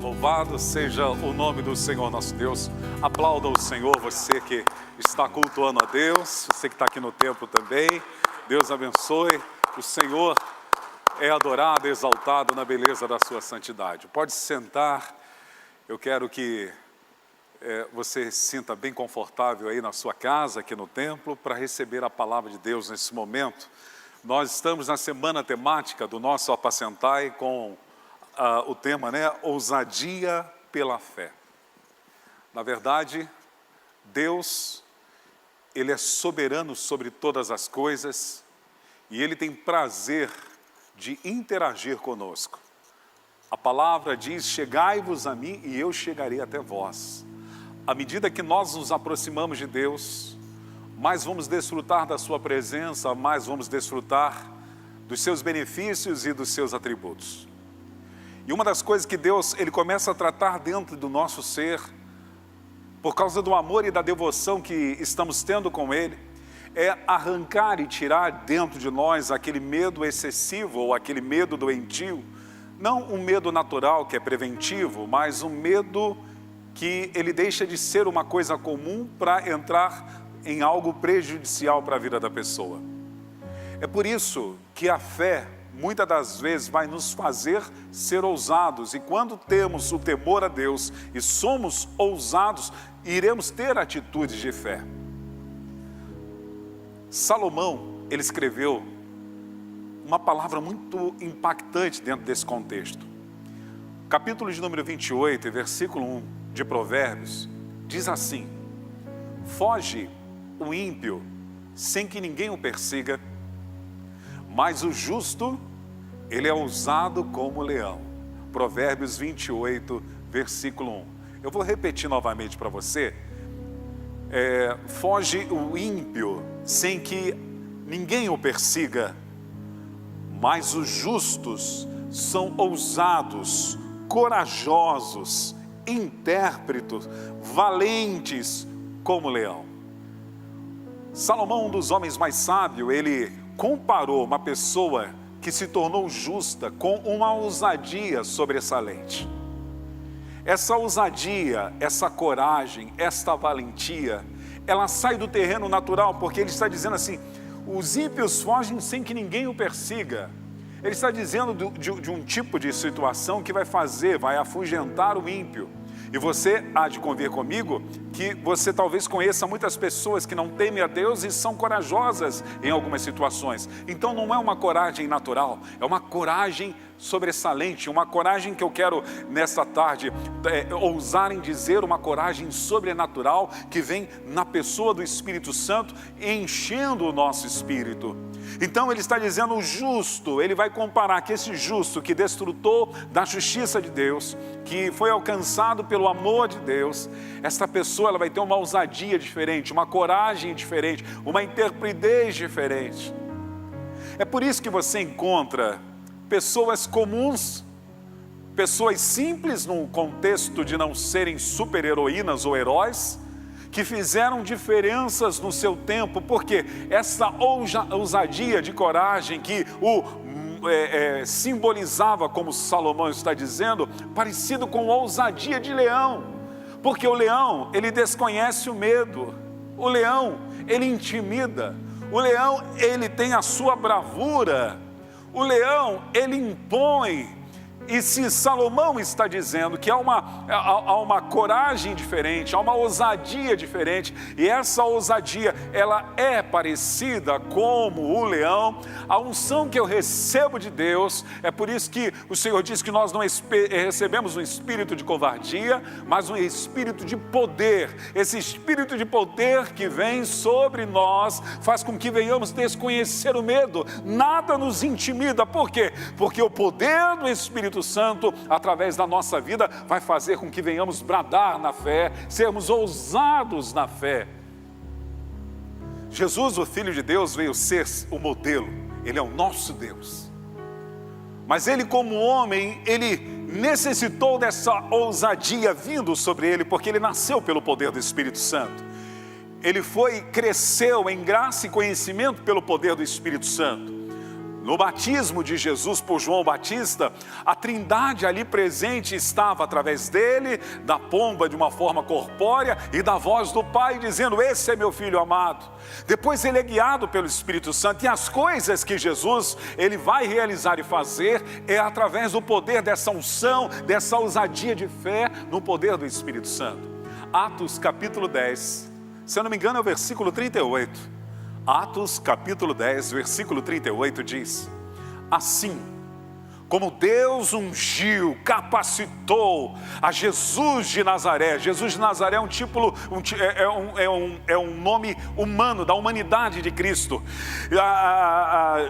Louvado seja o nome do Senhor nosso Deus. Aplauda o Senhor, você que está cultuando a Deus, você que está aqui no templo também. Deus abençoe. O Senhor é adorado, exaltado na beleza da sua santidade. Pode se sentar. Eu quero que você se sinta bem confortável aí na sua casa, aqui no templo, para receber a palavra de Deus nesse momento. Nós estamos na semana temática do nosso Apacentai com o tema, ousadia pela fé. Na verdade, Deus, Ele é soberano sobre todas as coisas e Ele tem prazer de interagir conosco. A palavra diz, chegai-vos a mim e eu chegarei até vós. À medida que nós nos aproximamos de Deus, mais vamos desfrutar da sua presença, mais vamos desfrutar dos seus benefícios e dos seus atributos. E uma das coisas que Deus, Ele começa a tratar dentro do nosso ser, por causa do amor e da devoção que estamos tendo com Ele, é arrancar e tirar dentro de nós aquele medo excessivo ou aquele medo doentio, não um medo natural que é preventivo, mas um medo que ele deixa de ser uma coisa comum para entrar em algo prejudicial para a vida da pessoa. É por isso que a fé, muitas das vezes, vai nos fazer ser ousados. E quando temos o temor a Deus e somos ousados, iremos ter atitudes de fé. Salomão, ele escreveu uma palavra muito impactante dentro desse contexto. Capítulo de número 28, versículo 1 de Provérbios, diz assim: foge o ímpio sem que ninguém o persiga, mas o justo, ele é ousado como o leão. Provérbios 28, versículo 1. Eu vou repetir novamente para você. Foge o ímpio sem que ninguém o persiga, mas os justos são ousados, corajosos, intérpretos, valentes como o leão. Salomão, um dos homens mais sábios, ele comparou uma pessoa que se tornou justa com uma ousadia sobressalente. Essa ousadia, essa coragem, esta valentia, ela sai do terreno natural, porque ele está dizendo assim, os ímpios fogem sem que ninguém o persiga. Ele está dizendo de um tipo de situação que vai afugentar o ímpio. E você há de convir comigo que você talvez conheça muitas pessoas que não temem a Deus e são corajosas em algumas situações. Então não é uma coragem natural, é uma coragem sobressalente, uma coragem que eu quero nesta tarde ousar em dizer, uma coragem sobrenatural que vem na pessoa do Espírito Santo, enchendo o nosso espírito. Então ele está dizendo o justo, ele vai comparar que esse justo que desfrutou da justiça de Deus, que foi alcançado pelo amor de Deus, essa pessoa ela vai ter uma ousadia diferente, uma coragem diferente, uma intrepidez diferente. É por isso que você encontra pessoas comuns, pessoas simples no contexto de não serem super-heroínas ou heróis, que fizeram diferenças no seu tempo, porque essa ousadia de coragem que simbolizava, como Salomão está dizendo, parecido com ousadia de leão, porque o leão, ele desconhece o medo, o leão, ele intimida, o leão, ele tem a sua bravura, o leão, ele impõe. E se Salomão está dizendo que há uma coragem diferente, há uma ousadia diferente, e essa ousadia, ela é parecida como o leão, a unção que eu recebo de Deus, é por isso que o Senhor diz que nós não recebemos um espírito de covardia, mas um espírito de poder. Esse espírito de poder que vem sobre nós, faz com que venhamos desconhecer o medo, nada nos intimida. Por quê? Porque o poder do Espírito Santo, através da nossa vida, vai fazer com que venhamos bradar na fé, sermos ousados na fé. Jesus, o Filho de Deus, veio ser o modelo, Ele é o nosso Deus. Mas Ele, como homem, Ele necessitou dessa ousadia vindo sobre Ele, porque Ele nasceu pelo poder do Espírito Santo. Ele cresceu em graça e conhecimento pelo poder do Espírito Santo. no batismo de Jesus por João Batista, a Trindade ali presente estava através dele, da pomba de uma forma corpórea e da voz do Pai dizendo: esse é meu Filho amado. Depois ele é guiado pelo Espírito Santo, e as coisas que Jesus ele vai realizar e fazer é através do poder dessa unção, dessa ousadia de fé no poder do Espírito Santo. Atos capítulo 10, se eu não me engano é o versículo 38. Atos capítulo 10, versículo 38 diz: assim como Deus ungiu, capacitou a Jesus de Nazaré. Jesus de Nazaré é um nome humano, da humanidade de Cristo.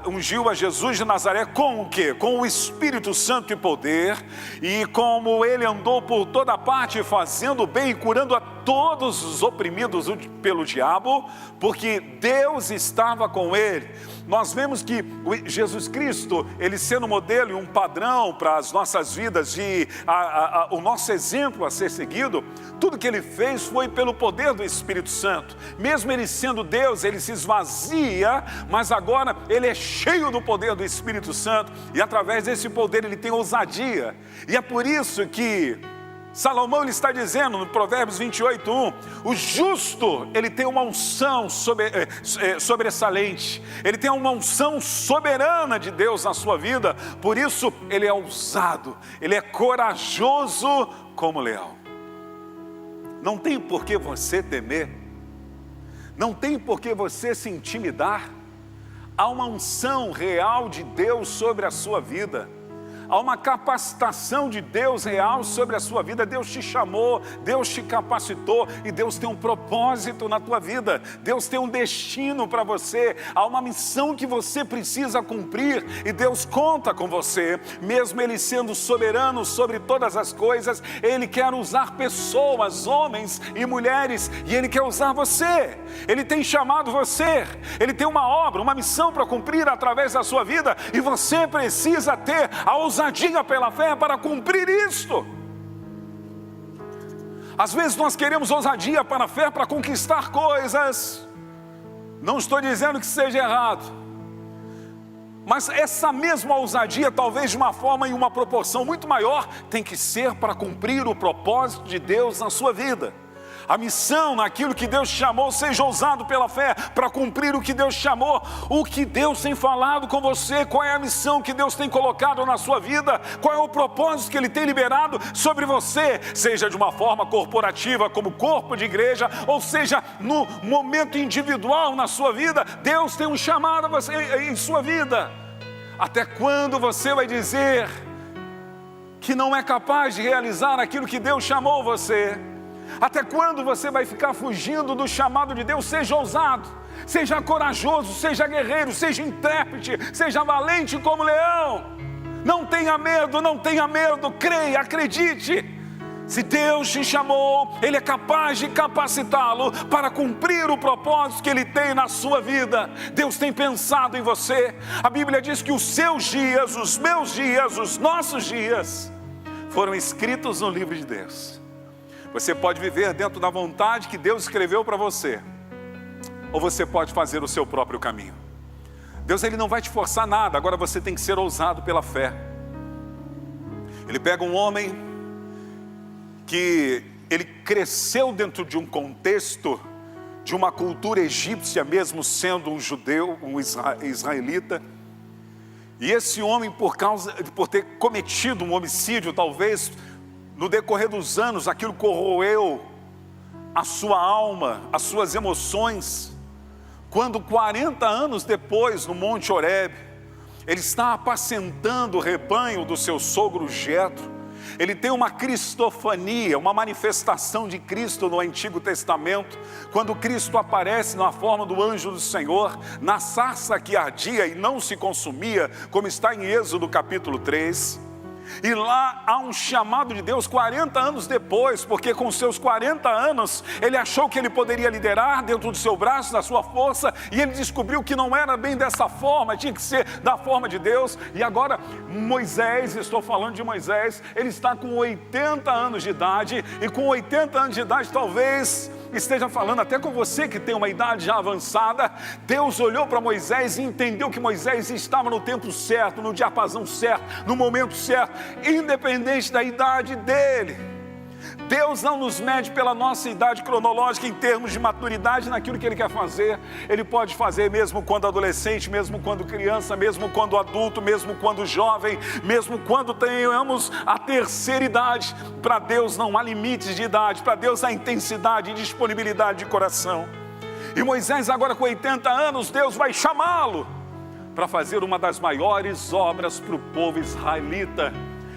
Ungiu a Jesus de Nazaré com o quê? Com o Espírito Santo e poder, e como ele andou por toda parte fazendo bem e curando a todos os oprimidos pelo diabo, porque Deus estava com ele. Nós vemos que Jesus Cristo, ele sendo modelo e um padrão para as nossas vidas, e o nosso exemplo a ser seguido, tudo que ele fez foi pelo poder do Espírito Santo. Mesmo ele sendo Deus, ele se esvazia, mas agora ele é cheio do poder do Espírito Santo, e através desse poder ele tem ousadia. E é por isso que Salomão ele está dizendo no Provérbios 28:1, o justo ele tem uma unção sobressalente, ele tem uma unção soberana de Deus na sua vida, por isso ele é ousado, ele é corajoso como leão. Não tem por que você temer, não tem por que você se intimidar. Há uma unção real de Deus sobre a sua vida. Há uma capacitação de Deus real sobre a sua vida. Deus te chamou, Deus te capacitou, e Deus tem um propósito na tua vida. Deus tem um destino para você. Há uma missão que você precisa cumprir, e Deus conta com você. Mesmo Ele sendo soberano sobre todas as coisas, Ele quer usar pessoas, homens e mulheres, e Ele quer usar você. Ele tem chamado você, Ele tem uma obra, uma missão para cumprir através da sua vida, e você precisa ter a ousadia pela fé para cumprir isto. Às vezes nós queremos ousadia para a fé para conquistar coisas. Não estou dizendo que seja errado, mas essa mesma ousadia, talvez de uma forma e uma proporção muito maior, tem que ser para cumprir o propósito de Deus na sua vida. A missão naquilo que Deus chamou, seja ousado pela fé para cumprir o que Deus chamou, o que Deus tem falado com você, qual é a missão que Deus tem colocado na sua vida, qual é o propósito que Ele tem liberado sobre você, seja de uma forma corporativa, como corpo de igreja, ou seja, no momento individual na sua vida. Deus tem um chamado a você em sua vida. Até quando você vai dizer que não é capaz de realizar aquilo que Deus chamou você? Até quando você vai ficar fugindo do chamado de Deus? Seja ousado, seja corajoso, seja guerreiro, seja intérprete, seja valente como leão. Não tenha medo, creia, acredite. Se Deus te chamou, Ele é capaz de capacitá-lo para cumprir o propósito que Ele tem na sua vida. Deus tem pensado em você. A Bíblia diz que os seus dias, os meus dias, os nossos dias foram escritos no livro de Deus. Você pode viver dentro da vontade que Deus escreveu para você, ou você pode fazer o seu próprio caminho. Deus ele não vai te forçar nada, agora você tem que ser ousado pela fé. Ele pega um homem que ele cresceu dentro de um contexto de uma cultura egípcia, mesmo sendo um judeu, um israelita. E esse homem, por ter cometido um homicídio, talvez no decorrer dos anos, aquilo corroeu a sua alma, as suas emoções. Quando 40 anos depois, no Monte Horebe, ele está apacentando o rebanho do seu sogro Jetro. Ele tem uma cristofania, uma manifestação de Cristo no Antigo Testamento, quando Cristo aparece na forma do anjo do Senhor, na sarça que ardia e não se consumia, como está em Êxodo capítulo 3. E lá há um chamado de Deus 40 anos depois, porque com seus 40 anos, ele achou que ele poderia liderar dentro do seu braço, da sua força, e ele descobriu que não era bem dessa forma, tinha que ser da forma de Deus. E agora Moisés, estou falando de Moisés, ele está com 80 anos de idade, e com 80 anos de idade talvez esteja falando até com você que tem uma idade já avançada. Deus olhou para Moisés e entendeu que Moisés estava no tempo certo, no diapasão certo, no momento certo, independente da idade dele. Deus não nos mede pela nossa idade cronológica em termos de maturidade naquilo que Ele quer fazer. Ele pode fazer mesmo quando adolescente, mesmo quando criança, mesmo quando adulto, mesmo quando jovem, mesmo quando tenhamos a terceira idade. Para Deus não há limites de idade, para Deus há intensidade e disponibilidade de coração. E Moisés agora com 80 anos, Deus vai chamá-lo para fazer uma das maiores obras para o povo israelita,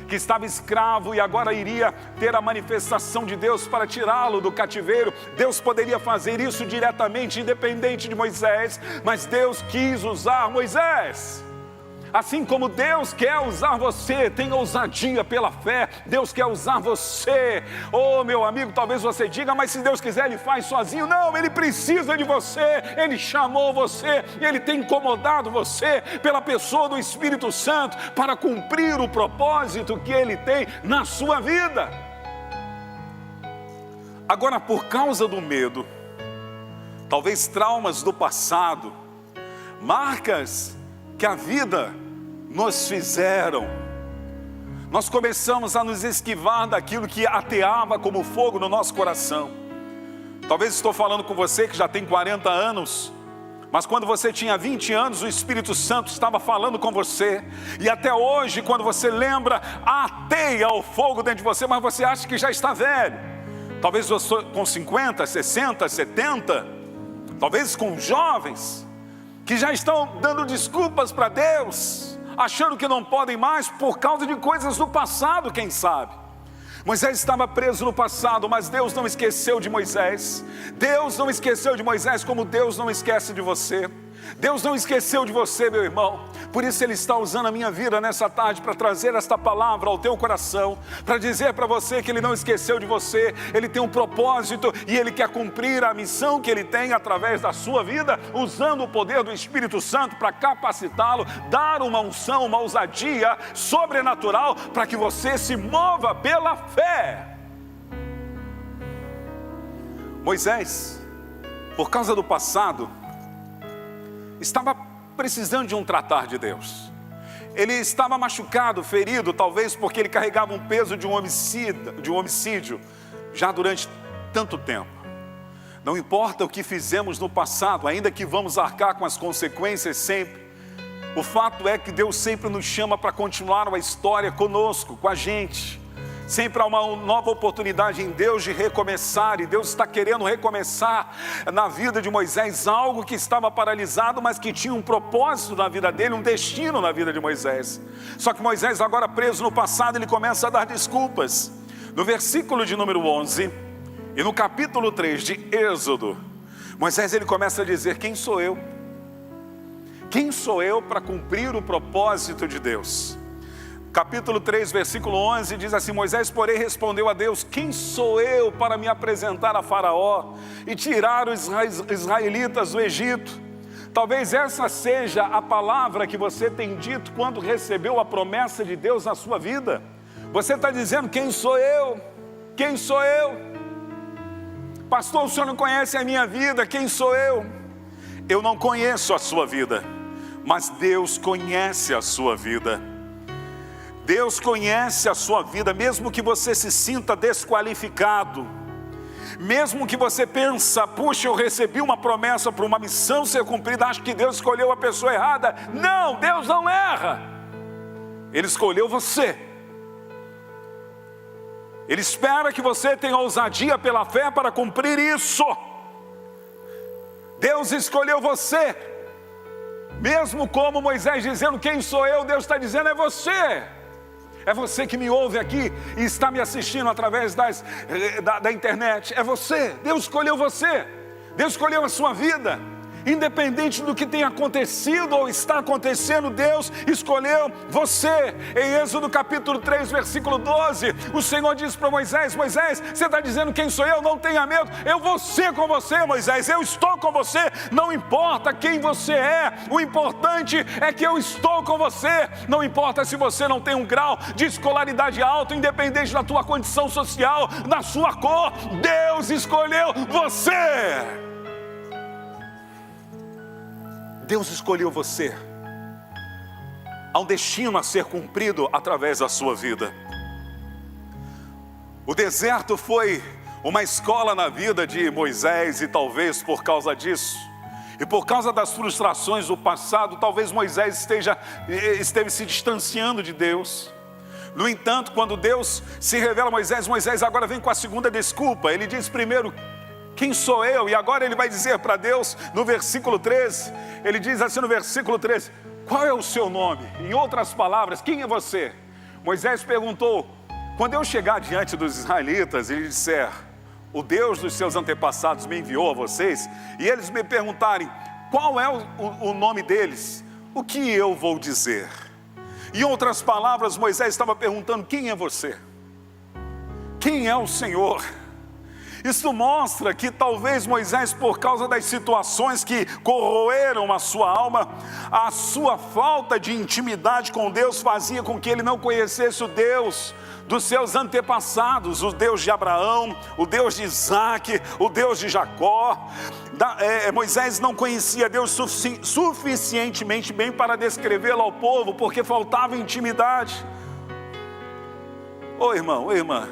que estava escravo e agora iria ter a manifestação de Deus para tirá-lo do cativeiro. Deus poderia fazer isso diretamente, independente de Moisés, mas Deus quis usar Moisés. Assim como Deus quer usar você, tenha ousadia pela fé. Deus quer usar você. Oh, meu amigo, talvez você diga, mas se Deus quiser Ele faz sozinho. Não, Ele precisa de você. Ele chamou você, Ele tem incomodado você pela pessoa do Espírito Santo para cumprir o propósito que Ele tem na sua vida. Agora, por causa do medo, talvez traumas do passado, marcas que a vida nos fizeram, nós começamos a nos esquivar daquilo que ateava como fogo no nosso coração. Talvez estou falando com você que já tem 40 anos, mas quando você tinha 20 anos, o Espírito Santo estava falando com você, e até hoje, quando você lembra, ateia o fogo dentro de você, mas você acha que já está velho. Talvez você com 50, 60, 70, talvez com jovens, que já estão dando desculpas para Deus, achando que não podem mais por causa de coisas do passado, quem sabe. Moisés estava preso no passado, mas Deus não esqueceu de Moisés. Deus não esqueceu de Moisés como Deus não esquece de você. Deus não esqueceu de você, meu irmão. Por isso Ele está usando a minha vida nessa tarde para trazer esta palavra ao teu coração, para dizer para você que Ele não esqueceu de você. Ele tem um propósito e Ele quer cumprir a missão que Ele tem através da sua vida, usando o poder do Espírito Santo para capacitá-lo, dar uma unção, uma ousadia sobrenatural para que você se mova pela fé. Moisés, por causa do passado, estava precisando de um tratar de Deus. Ele estava machucado, ferido, talvez porque ele carregava um peso de um homicídio já durante tanto tempo. Não importa o que fizemos no passado, ainda que vamos arcar com as consequências sempre, o fato é que Deus sempre nos chama para continuar a história conosco, com a gente. Sempre há uma nova oportunidade em Deus de recomeçar, e Deus está querendo recomeçar na vida de Moisés algo que estava paralisado, mas que tinha um propósito na vida dele, um destino na vida de Moisés. Só que Moisés, agora preso no passado, ele começa a dar desculpas. No versículo de número 11 e no capítulo 3 de Êxodo, Moisés ele começa a dizer: quem sou eu? Quem sou eu para cumprir o propósito de Deus? Capítulo 3, versículo 11 diz assim: Moisés, porém, respondeu a Deus: quem sou eu para me apresentar a Faraó e tirar os israelitas do Egito? Talvez essa seja a palavra que você tem dito quando recebeu a promessa de Deus na sua vida. Você está dizendo: quem sou eu? Quem sou eu? Pastor, o senhor não conhece a minha vida, quem sou eu? Eu não conheço a sua vida, mas Deus conhece a sua vida. Deus conhece a sua vida, mesmo que você se sinta desqualificado, mesmo que você pensa: puxa, eu recebi uma promessa para uma missão ser cumprida, acho que Deus escolheu a pessoa errada. Não, Deus não erra. Ele escolheu você. Ele espera que você tenha ousadia pela fé para cumprir isso. Deus escolheu você. Mesmo como Moisés dizendo: quem sou eu? Deus está dizendo: é você. É você que me ouve aqui e está me assistindo através da internet. É você. Deus escolheu você. Deus escolheu a sua vida. Independente do que tenha acontecido ou está acontecendo, Deus escolheu você. Em Êxodo capítulo 3, versículo 12, o Senhor diz para Moisés: Moisés, você está dizendo quem sou eu? Não tenha medo, eu vou ser com você, Moisés, eu estou com você. Não importa quem você é, o importante é que eu estou com você. Não importa se você não tem um grau de escolaridade alto, independente da tua condição social, da sua cor, Deus escolheu você. Deus escolheu você. Há um destino a ser cumprido através da sua vida. O deserto foi uma escola na vida de Moisés, e talvez por causa disso, e por causa das frustrações do passado, talvez Moisés esteve se distanciando de Deus. No entanto, quando Deus se revela a Moisés, Moisés agora vem com a segunda desculpa. Ele diz primeiro: quem sou eu? E agora ele vai dizer para Deus, no versículo 13, ele diz assim no versículo 13, qual é o seu nome? Em outras palavras, quem é você? Moisés perguntou: quando eu chegar diante dos israelitas e lhes disser, o Deus dos seus antepassados me enviou a vocês, e eles me perguntarem, qual é o nome deles? O que eu vou dizer? Em outras palavras, Moisés estava perguntando, quem é você? Quem é o Senhor? Isso mostra que talvez Moisés, por causa das situações que corroeram a sua alma, a sua falta de intimidade com Deus fazia com que ele não conhecesse o Deus dos seus antepassados, o Deus de Abraão, o Deus de Isaac, o Deus de Jacó. Moisés não conhecia Deus suficientemente bem para descrevê-lo ao povo, porque faltava intimidade. Ô irmão, ô irmã,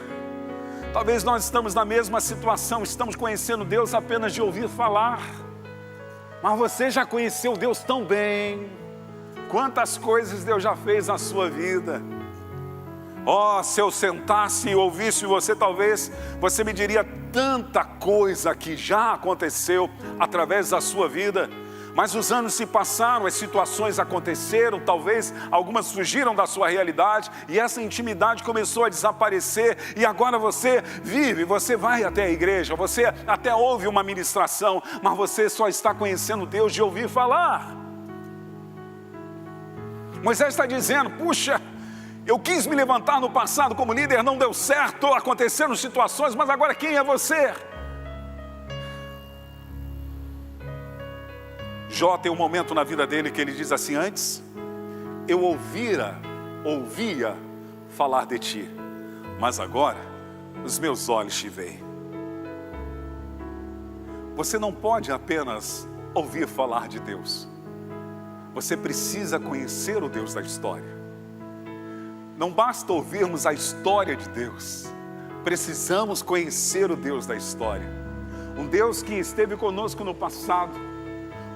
talvez nós estamos na mesma situação, estamos conhecendo Deus apenas de ouvir falar. Mas você já conheceu Deus tão bem. Quantas coisas Deus já fez na sua vida. Se eu sentasse e ouvisse você, talvez você me diria tanta coisa que já aconteceu através da sua vida. Mas os anos se passaram, as situações aconteceram, talvez algumas fugiram da sua realidade, e essa intimidade começou a desaparecer, e agora você vive, você vai até a igreja, você até ouve uma ministração, mas você só está conhecendo Deus de ouvir falar. Moisés está dizendo, puxa, eu quis me levantar no passado como líder, não deu certo, aconteceram situações, mas agora quem é você? Jó tem um momento na vida dele que ele diz assim, antes eu ouvia falar de ti, mas agora os meus olhos te veem. Você não pode apenas ouvir falar de Deus, você precisa conhecer o Deus da história. Não basta ouvirmos a história de Deus, precisamos conhecer o Deus da história. Um Deus que esteve conosco no passado,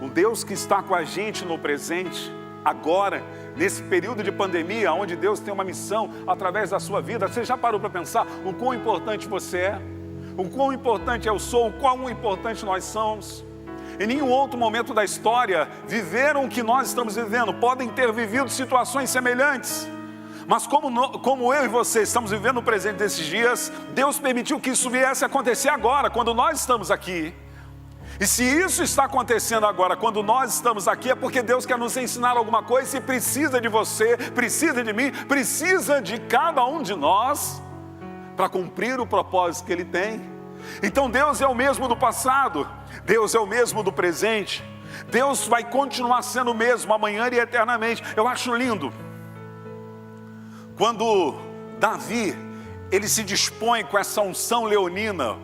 um Deus que está com a gente no presente, agora, nesse período de pandemia, onde Deus tem uma missão através da sua vida. Você já parou para pensar o quão importante você é? O quão importante eu sou? O quão importante nós somos? Em nenhum outro momento da história viveram o que nós estamos vivendo, podem ter vivido situações semelhantes. Mas como eu e você estamos vivendo o presente desses dias, Deus permitiu que isso viesse a acontecer agora, quando nós estamos aqui. E se isso está acontecendo agora, quando nós estamos aqui, é porque Deus quer nos ensinar alguma coisa e precisa de você, precisa de mim, precisa de cada um de nós para cumprir o propósito que Ele tem. Então Deus é o mesmo do passado, Deus é o mesmo do presente, Deus vai continuar sendo o mesmo amanhã e eternamente. Eu acho lindo quando Davi, ele se dispõe com essa unção leonina.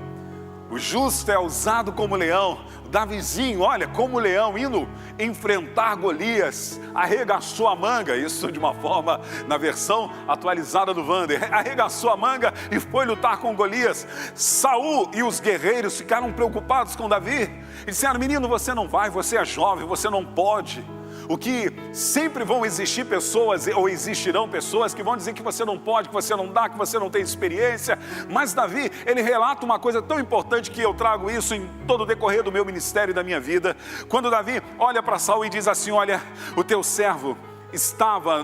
O justo é usado como leão. Davizinho, olha, como leão, indo enfrentar Golias, arregaçou a manga, isso de uma forma, na versão atualizada do Wander, arregaçou a manga e foi lutar com Golias. Saul e os guerreiros ficaram preocupados com Davi, e disseram, menino, você não vai, você é jovem, você não pode. O que sempre vão existir pessoas, ou existirão pessoas que vão dizer que você não pode, que você não dá, que você não tem experiência. Mas Davi, ele relata uma coisa tão importante que eu trago isso em todo o decorrer do meu ministério e da minha vida. Quando Davi olha para Saul e diz assim, olha, o teu servo estava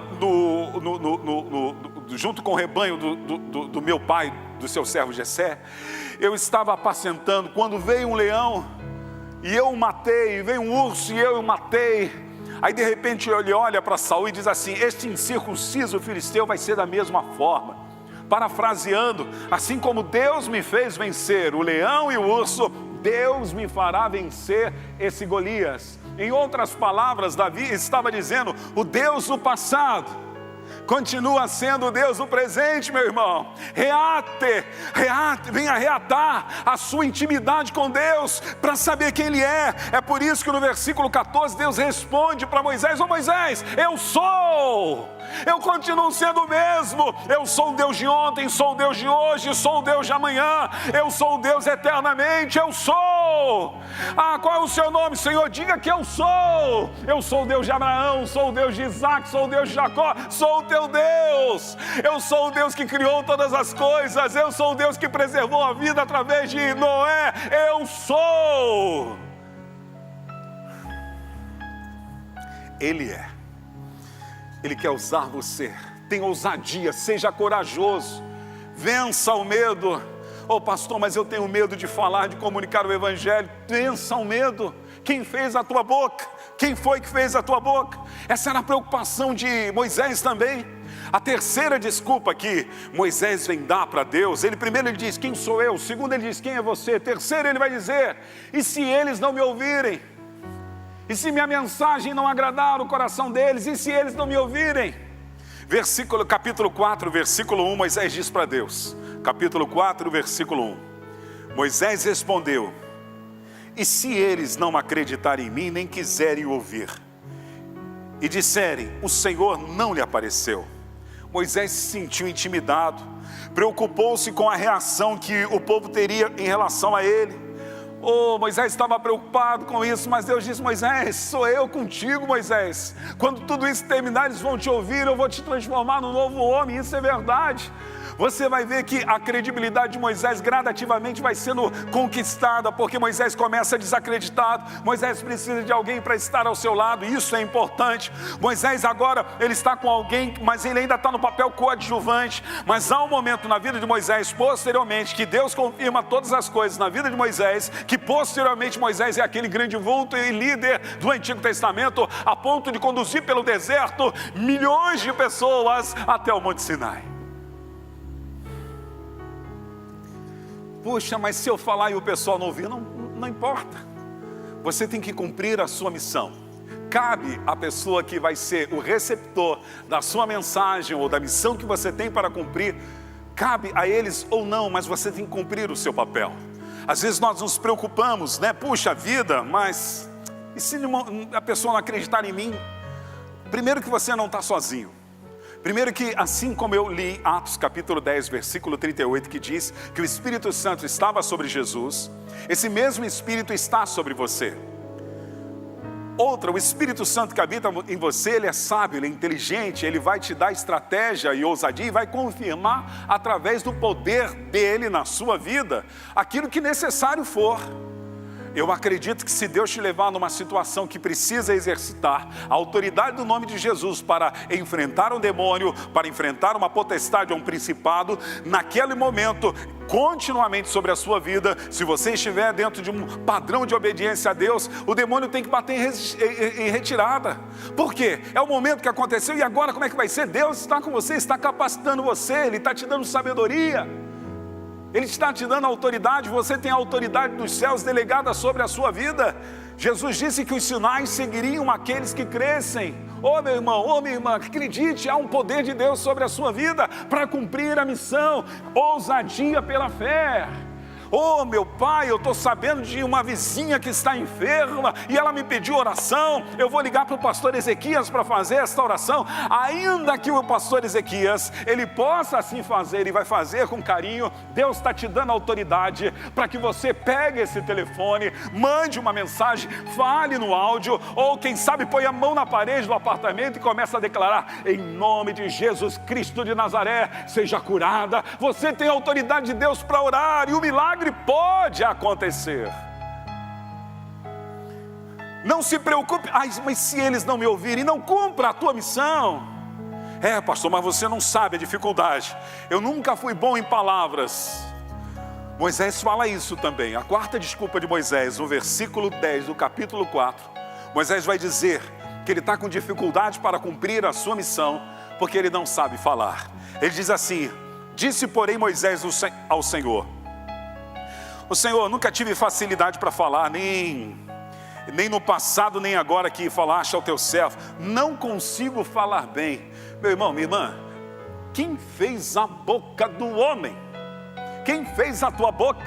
junto com o rebanho do meu pai, do seu servo Jessé. Eu estava apacentando, quando veio um leão e eu o matei, vem um urso e eu o matei. Aí de repente ele olha para Saul e diz assim: este incircunciso filisteu vai ser da mesma forma. Parafraseando, assim como Deus me fez vencer o leão e o urso, Deus me fará vencer esse Golias. Em outras palavras, Davi estava dizendo: o Deus do passado continua sendo o Deus do presente, meu irmão. Venha reatar a sua intimidade com Deus, para saber quem Ele é. É por isso que no versículo 14, Deus responde para Moisés: ô Moisés, eu continuo sendo o mesmo. Eu sou o Deus de ontem, sou o Deus de hoje, sou o Deus de amanhã. Eu sou o Deus eternamente, eu sou. Qual é o seu nome, Senhor? Diga que eu sou. Eu sou o Deus de Abraão, sou o Deus de Isaac, sou o Deus de Jacó, sou o teu Deus. Eu sou o Deus que criou todas as coisas. Eu sou o Deus que preservou a vida através de Noé. Eu sou. Ele é. Ele quer usar você. Tenha ousadia, seja corajoso, vença o medo. Pastor, mas eu tenho medo de falar, de comunicar o Evangelho. Vença o medo. Quem fez a tua boca? Quem foi que fez a tua boca? Essa era a preocupação de Moisés também. A terceira desculpa que Moisés vem dar para Deus, primeiro ele diz: quem sou eu? Segundo ele diz: quem é você? Terceiro ele vai dizer: e se eles não me ouvirem? E se minha mensagem não agradar o coração deles? E se eles não me ouvirem? Capítulo 4, versículo 1, Moisés diz para Deus. Capítulo 4, versículo 1. Moisés respondeu: e se eles não acreditarem em mim, nem quiserem ouvir, e disserem: o Senhor não lhe apareceu? Moisés se sentiu intimidado, preocupou-se com a reação que o povo teria em relação a ele. Moisés estava preocupado com isso, mas Deus disse: Moisés, sou eu contigo, Moisés. Quando tudo isso terminar, eles vão te ouvir, eu vou te transformar num novo homem. Isso é verdade. Você vai ver que a credibilidade de Moisés gradativamente vai sendo conquistada, porque Moisés começa desacreditado. Moisés precisa de alguém para estar ao seu lado, isso é importante. Moisés agora, ele está com alguém, mas ele ainda está no papel coadjuvante. Mas há um momento na vida de Moisés, posteriormente, que Deus confirma todas as coisas na vida de Moisés, que posteriormente Moisés é aquele grande vulto e líder do Antigo Testamento, a ponto de conduzir pelo deserto milhões de pessoas até o Monte Sinai. Puxa, mas se eu falar e o pessoal não ouvir, não importa. Você tem que cumprir a sua missão. Cabe à pessoa que vai ser o receptor da sua mensagem ou da missão que você tem para cumprir, cabe a eles ou não, mas você tem que cumprir o seu papel. Às vezes nós nos preocupamos, né? Puxa vida, mas e se a pessoa não acreditar em mim? Primeiro que você não está sozinho. Primeiro que, assim como eu li Atos capítulo 10, versículo 38, que diz que o Espírito Santo estava sobre Jesus, esse mesmo Espírito está sobre você. Outra, o Espírito Santo que habita em você, ele é sábio, ele é inteligente, ele vai te dar estratégia e ousadia e vai confirmar através do poder dele na sua vida, aquilo que necessário for. Eu acredito que se Deus te levar numa situação que precisa exercitar a autoridade do nome de Jesus para enfrentar um demônio, para enfrentar uma potestade ou um principado, naquele momento, continuamente sobre a sua vida, se você estiver dentro de um padrão de obediência a Deus, o demônio tem que bater em retirada. Por quê? É o momento que aconteceu e agora como é que vai ser? Deus está com você, está capacitando você, Ele está te dando sabedoria. Ele está te dando autoridade, você tem a autoridade dos céus delegada sobre a sua vida. Jesus disse que os sinais seguiriam aqueles que crescem. Meu irmão, minha irmã, acredite, há um poder de Deus sobre a sua vida para cumprir a missão. Ousadia pela fé. Meu pai, eu estou sabendo de uma vizinha que está enferma e ela me pediu oração. Eu vou ligar para o pastor Ezequias para fazer esta oração. Ainda que o pastor Ezequias, ele possa assim fazer, ele vai fazer com carinho. Deus está te dando autoridade para que você pegue esse telefone, mande uma mensagem, fale no áudio, ou quem sabe põe a mão na parede do apartamento e começa a declarar: em nome de Jesus Cristo de Nazaré, seja curada. Você tem a autoridade de Deus para orar e o milagre pode acontecer. Não se preocupe, mas se eles não me ouvirem, não cumpra a tua missão. Pastor, mas você não sabe a dificuldade. Eu nunca fui bom em palavras. Moisés fala isso também. A quarta desculpa de Moisés, no versículo 10 do capítulo 4, Moisés vai dizer que ele está com dificuldade para cumprir a sua missão, porque ele não sabe falar. Ele diz assim: disse porém Moisés ao Senhor: o Senhor, nunca tive facilidade para falar, nem no passado, nem agora que falaste ao teu servo, não consigo falar bem. Meu irmão, minha irmã, quem fez a boca do homem? Quem fez a tua boca?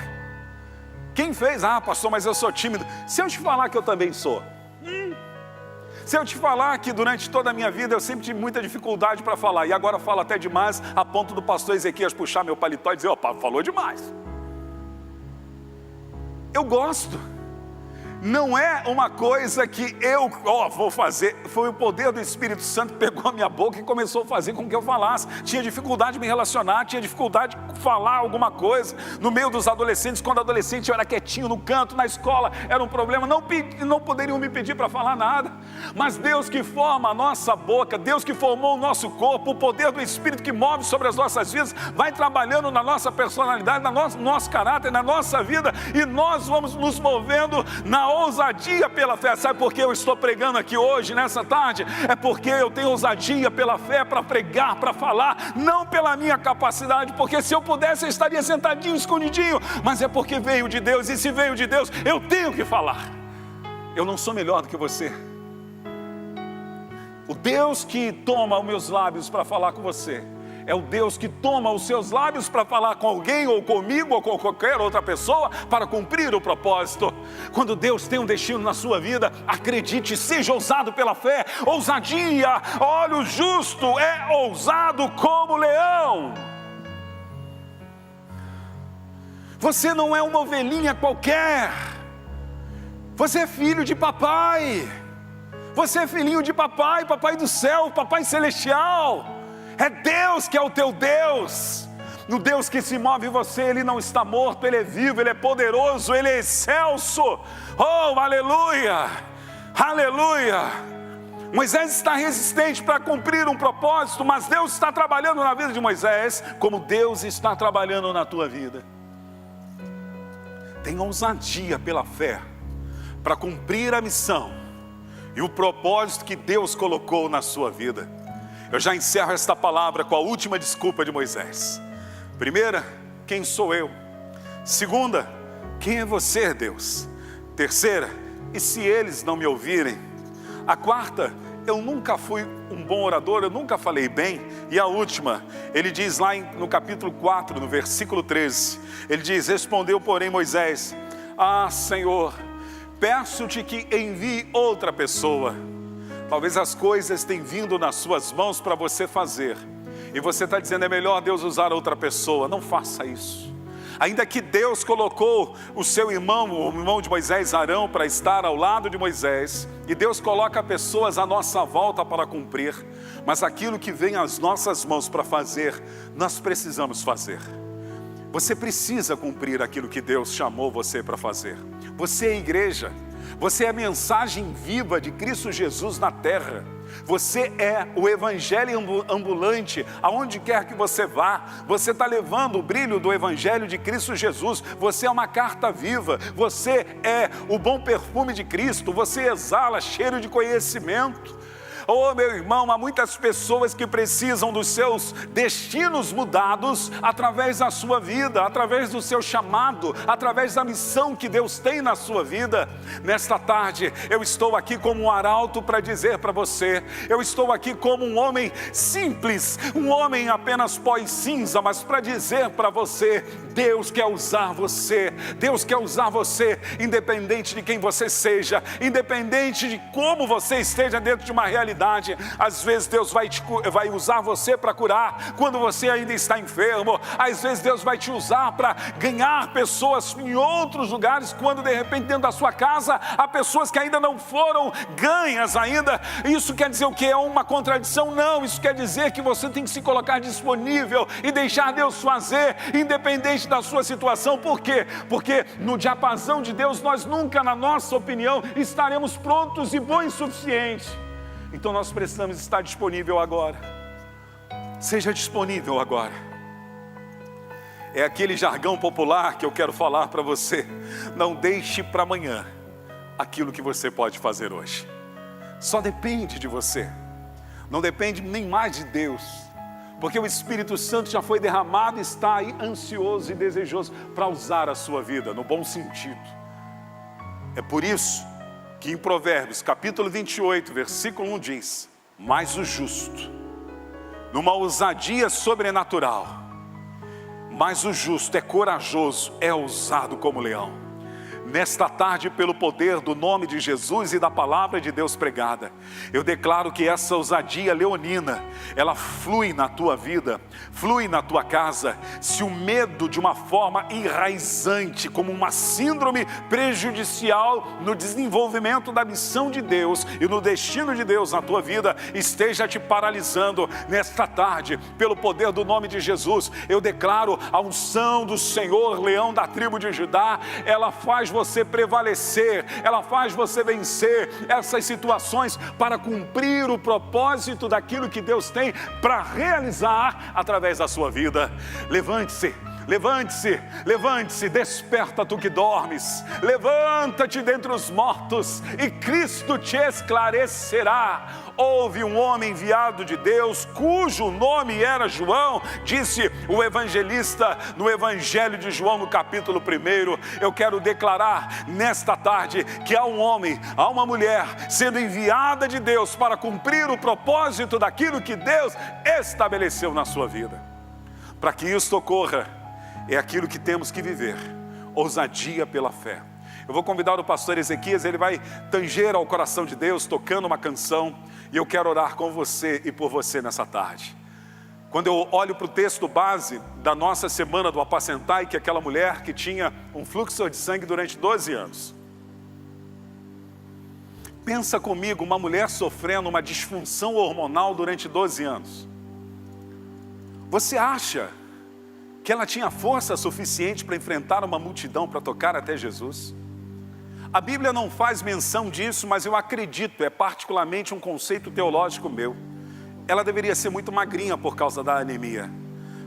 Quem fez? Ah, pastor, mas eu sou tímido. Se eu te falar que eu também sou. Se eu te falar que durante toda a minha vida eu sempre tive muita dificuldade para falar, e agora falo até demais, a ponto do pastor Ezequias puxar meu paletó e dizer: opa, falou demais. Eu gosto. Não é uma coisa que eu vou fazer. Foi o poder do Espírito Santo que pegou a minha boca e começou a fazer com que eu falasse. Tinha dificuldade de me relacionar, tinha dificuldade de falar alguma coisa. No meio dos adolescentes, quando adolescente eu era quietinho no canto, na escola era um problema, não poderiam me pedir para falar nada. Mas Deus que forma a nossa boca, Deus que formou o nosso corpo, o poder do Espírito que move sobre as nossas vidas, vai trabalhando na nossa personalidade, no nosso caráter, na nossa vida, e nós vamos nos movendo na ousadia pela fé. Sabe por que eu estou pregando aqui hoje, nessa tarde? É porque eu tenho ousadia pela fé para pregar, para falar, não pela minha capacidade, porque se eu pudesse eu estaria sentadinho, escondidinho, mas é porque veio de Deus, e se veio de Deus, eu tenho que falar. Eu não sou melhor do que você. O Deus que toma os meus lábios para falar com você é o Deus que toma os seus lábios para falar com alguém, ou comigo, ou com qualquer outra pessoa, para cumprir o propósito. Quando Deus tem um destino na sua vida, acredite, seja ousado pela fé. Ousadia, olha, o justo é ousado como leão. Você não é uma ovelhinha qualquer. Você é filho de papai. Você é filhinho de papai, papai do céu, papai celestial. É Deus que é o teu Deus. No Deus que se move em você, Ele não está morto, Ele é vivo, Ele é poderoso, Ele é excelso. Oh, aleluia, aleluia. Moisés está resistente para cumprir um propósito, mas Deus está trabalhando na vida de Moisés, como Deus está trabalhando na tua vida. Tenha ousadia pela fé, para cumprir a missão e o propósito que Deus colocou na sua vida. Eu já encerro esta palavra com a última desculpa de Moisés. Primeira, quem sou eu? Segunda, quem é você, Deus? Terceira, e se eles não me ouvirem? A quarta, eu nunca fui um bom orador, eu nunca falei bem. E a última, ele diz lá no capítulo 4, no versículo 13, ele diz: respondeu porém Moisés: ah, Senhor, peço-te que envie outra pessoa. Talvez as coisas tenham vindo nas suas mãos para você fazer, e você está dizendo: é melhor Deus usar outra pessoa. Não faça isso. Ainda que Deus colocou o seu irmão, o irmão de Moisés, Arão, para estar ao lado de Moisés, e Deus coloca pessoas à nossa volta para cumprir, mas aquilo que vem às nossas mãos para fazer, nós precisamos fazer. Você precisa cumprir aquilo que Deus chamou você para fazer. Você é a igreja. Você é a mensagem viva de Cristo Jesus na terra. Você é o evangelho ambulante, aonde quer que você vá. Você está levando o brilho do evangelho de Cristo Jesus. Você é uma carta viva. Você é o bom perfume de Cristo. Você exala cheiro de conhecimento. Oh, meu irmão, há muitas pessoas que precisam dos seus destinos mudados através da sua vida, através do seu chamado, através da missão que Deus tem na sua vida. Nesta tarde, eu estou aqui como um arauto para dizer para você, eu estou aqui como um homem simples, um homem apenas pó e cinza, mas para dizer para você: Deus quer usar você, Deus quer usar você, independente de quem você seja, independente de como você esteja dentro de uma realidade. Às vezes Deus vai usar você para curar, quando você ainda está enfermo. Às vezes Deus vai te usar para ganhar pessoas em outros lugares, quando de repente dentro da sua casa há pessoas que ainda não foram ganhas ainda. Isso quer dizer o que? É uma contradição? Não, isso quer dizer que você tem que se colocar disponível e deixar Deus fazer, independente da sua situação. Por quê? Porque no diapasão de Deus nós nunca, na nossa opinião, estaremos prontos e bons o suficiente. Então nós precisamos estar disponível agora. Seja disponível agora. É aquele jargão popular que eu quero falar para você. Não deixe para amanhã aquilo que você pode fazer hoje. Só depende de você. Não depende nem mais de Deus. Porque o Espírito Santo já foi derramado e está aí ansioso e desejoso para usar a sua vida, no bom sentido. É por isso que em Provérbios, capítulo 28, versículo 1 diz: mas o justo, numa ousadia sobrenatural, mas o justo é corajoso, é ousado como leão. Nesta tarde, pelo poder do nome de Jesus e da palavra de Deus pregada, eu declaro que essa ousadia leonina, ela flui na tua vida, flui na tua casa. Se o medo de uma forma enraizante, como uma síndrome prejudicial no desenvolvimento da missão de Deus e no destino de Deus na tua vida, esteja te paralisando, nesta tarde, pelo poder do nome de Jesus, eu declaro a unção do Senhor, leão da tribo de Judá, ela faz você prevalecer, ela faz você vencer essas situações para cumprir o propósito daquilo que Deus tem para realizar através da sua vida. Levante-se, levante-se, levante-se, desperta tu que dormes, levanta-te dentre os mortos e Cristo te esclarecerá. Houve um homem enviado de Deus, cujo nome era João, disse o evangelista no Evangelho de João, no capítulo 1. Eu quero declarar nesta tarde que há um homem, há uma mulher sendo enviada de Deus para cumprir o propósito daquilo que Deus estabeleceu na sua vida. Para que isso ocorra, é aquilo que temos que viver: ousadia pela fé. Eu vou convidar o pastor Ezequias, ele vai tanger ao coração de Deus, tocando uma canção, e eu quero orar com você e por você nessa tarde. Quando eu olho para o texto base da nossa semana do Apacentai, que é aquela mulher que tinha um fluxo de sangue durante 12 anos. Pensa comigo, uma mulher sofrendo uma disfunção hormonal durante 12 anos. Você acha que ela tinha força suficiente para enfrentar uma multidão, para tocar até Jesus? A Bíblia não faz menção disso, mas eu acredito, é particularmente um conceito teológico meu. Ela deveria ser muito magrinha por causa da anemia,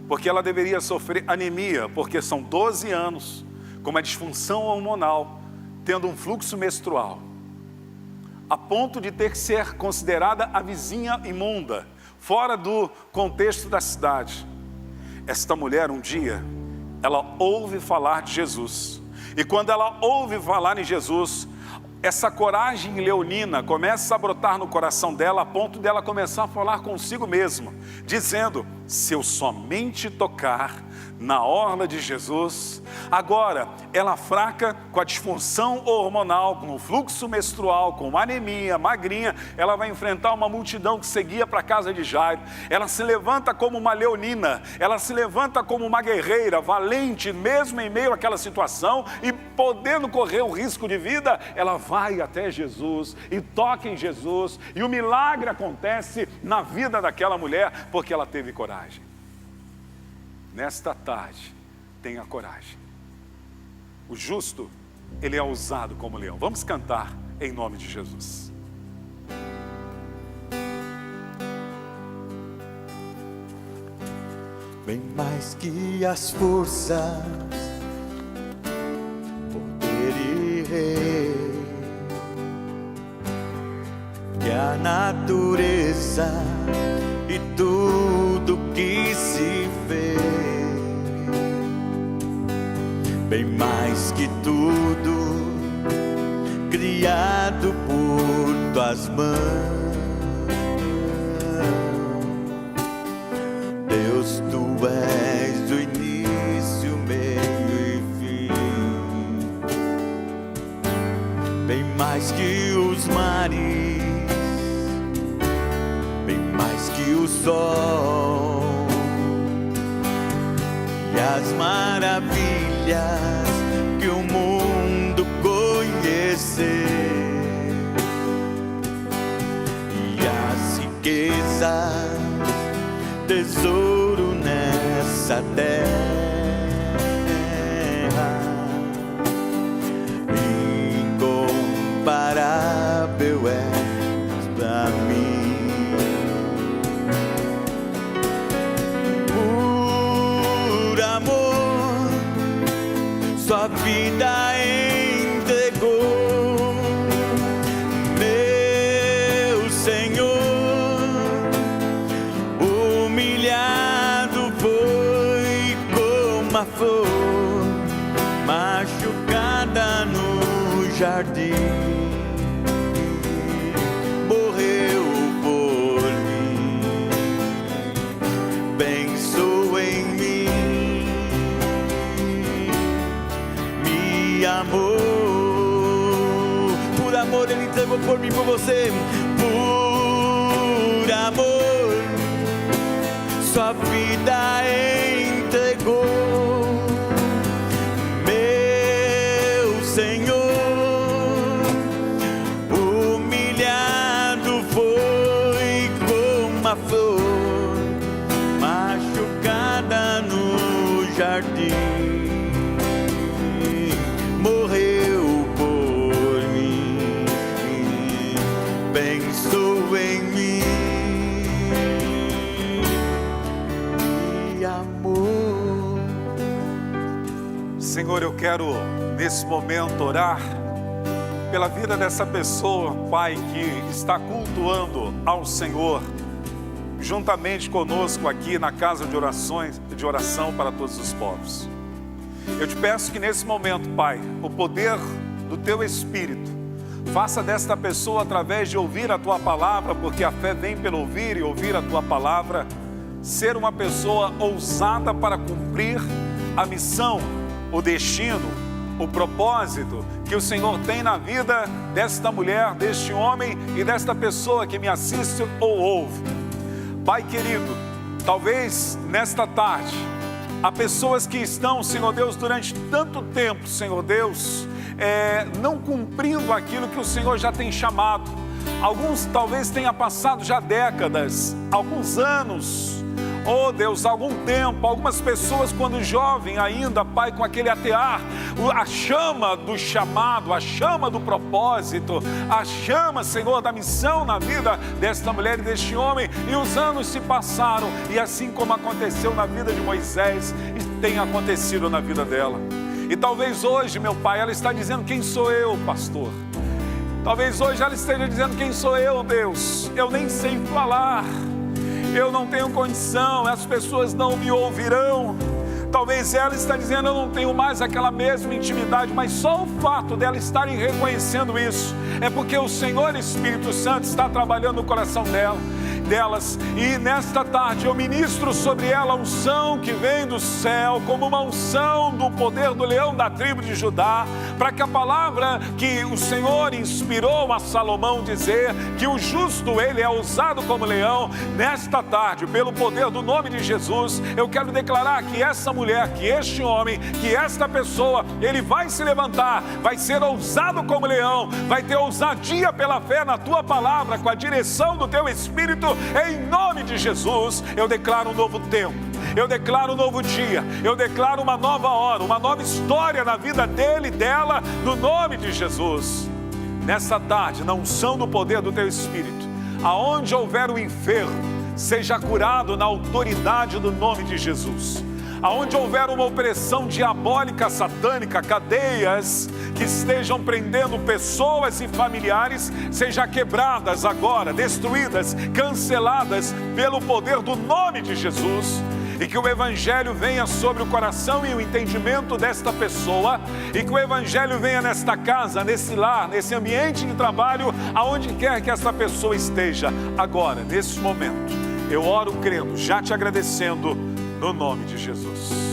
porque ela deveria sofrer anemia, porque são 12 anos com uma disfunção hormonal, tendo um fluxo menstrual, a ponto de ter que ser considerada a vizinha imunda, fora do contexto da cidade. Esta mulher, um dia, ela ouve falar de Jesus. E quando ela ouve falar em Jesus, essa coragem leonina começa a brotar no coração dela, a ponto dela começar a falar consigo mesma, dizendo: se eu somente tocar na orla de Jesus. Agora, ela fraca, com a disfunção hormonal, com o fluxo menstrual, com anemia, magrinha, ela vai enfrentar uma multidão que seguia para a casa de Jairo. Ela se levanta como uma leonina, ela se levanta como uma guerreira, valente, mesmo em meio àquela situação, e podendo correr o risco de vida, ela vai até Jesus e toca em Jesus, e o milagre acontece na vida daquela mulher, porque ela teve coragem. Nesta tarde, tenha coragem. O justo, ele é ousado como leão. Vamos cantar em nome de Jesus. Bem mais que as forças, poder e rei, que a natureza e tudo que se fez, bem mais que tudo criado por tuas mãos. Deus, tu és o início, meio e fim, bem mais que os mares, bem mais que o sol e as maravilhas que o mundo conhecer, e as riquezas, tesouro nessa terra, incomparável és pra mim. Por amor sua vida entregou. Meu Senhor, humilhado foi como a flor machucada no jardim. Morreu por mim, pensou em mim, me amou. Por amor ele entregou por mim, por você. Por amor sua vida entregou. Meu Senhor, humilhado foi como a flor machucada no jardim. Morreu por mim, pensou em mim, me amou. Senhor, eu quero nesse momento orar pela vida dessa pessoa, Pai, que está cultuando ao Senhor juntamente conosco aqui na casa de oração para todos os povos. Eu te peço que nesse momento, Pai, o poder do Teu Espírito faça desta pessoa, através de ouvir a Tua palavra, porque a fé vem pelo ouvir e ouvir a Tua palavra, ser uma pessoa ousada para cumprir a missão, o destino, o propósito que o Senhor tem na vida desta mulher, deste homem e desta pessoa que me assiste ou ouve. Pai querido, talvez nesta tarde, há pessoas que estão, Senhor Deus, durante tanto tempo, Senhor Deus, não cumprindo aquilo que o Senhor já tem chamado. Alguns talvez tenha passado já décadas, alguns anos, oh Deus, algum tempo. Algumas pessoas quando jovem ainda, Pai, com aquele atear, a chama do chamado, a chama do propósito, a chama, Senhor, da missão na vida desta mulher e deste homem, e os anos se passaram, e assim como aconteceu na vida de Moisés, tem acontecido na vida dela. E talvez hoje, meu Pai, ela está dizendo: quem sou eu, pastor? Talvez hoje ela esteja dizendo: quem sou eu, Deus? Eu nem sei falar, eu não tenho condição, as pessoas não me ouvirão. Talvez ela está dizendo: eu não tenho mais aquela mesma intimidade, mas só o fato dela estarem reconhecendo isso, é porque o Senhor Espírito Santo está trabalhando no coração delas, e nesta tarde eu ministro sobre ela a unção que vem do céu, como uma unção do poder do leão da tribo de Judá, para que a palavra que o Senhor inspirou a Salomão dizer, que o justo ele é ousado como leão, nesta tarde, pelo poder do nome de Jesus, eu quero declarar que essa mulher, que este homem, que esta pessoa, ele vai se levantar, vai ser ousado como leão, vai ter ousadia pela fé na tua palavra, com a direção do teu Espírito. Em nome de Jesus, eu declaro um novo tempo, eu declaro um novo dia, eu declaro uma nova hora, uma nova história na vida dele e dela, no nome de Jesus. Nessa tarde, na unção do poder do teu Espírito, aonde houver o enfermo, seja curado na autoridade do nome de Jesus. Aonde houver uma opressão diabólica, satânica, cadeias que estejam prendendo pessoas e familiares, sejam quebradas agora, destruídas, canceladas pelo poder do nome de Jesus. E que o Evangelho venha sobre o coração e o entendimento desta pessoa, e que o Evangelho venha nesta casa, nesse lar, nesse ambiente de trabalho, aonde quer que esta pessoa esteja. Agora, nesse momento, eu oro crendo, já te agradecendo, no nome de Jesus.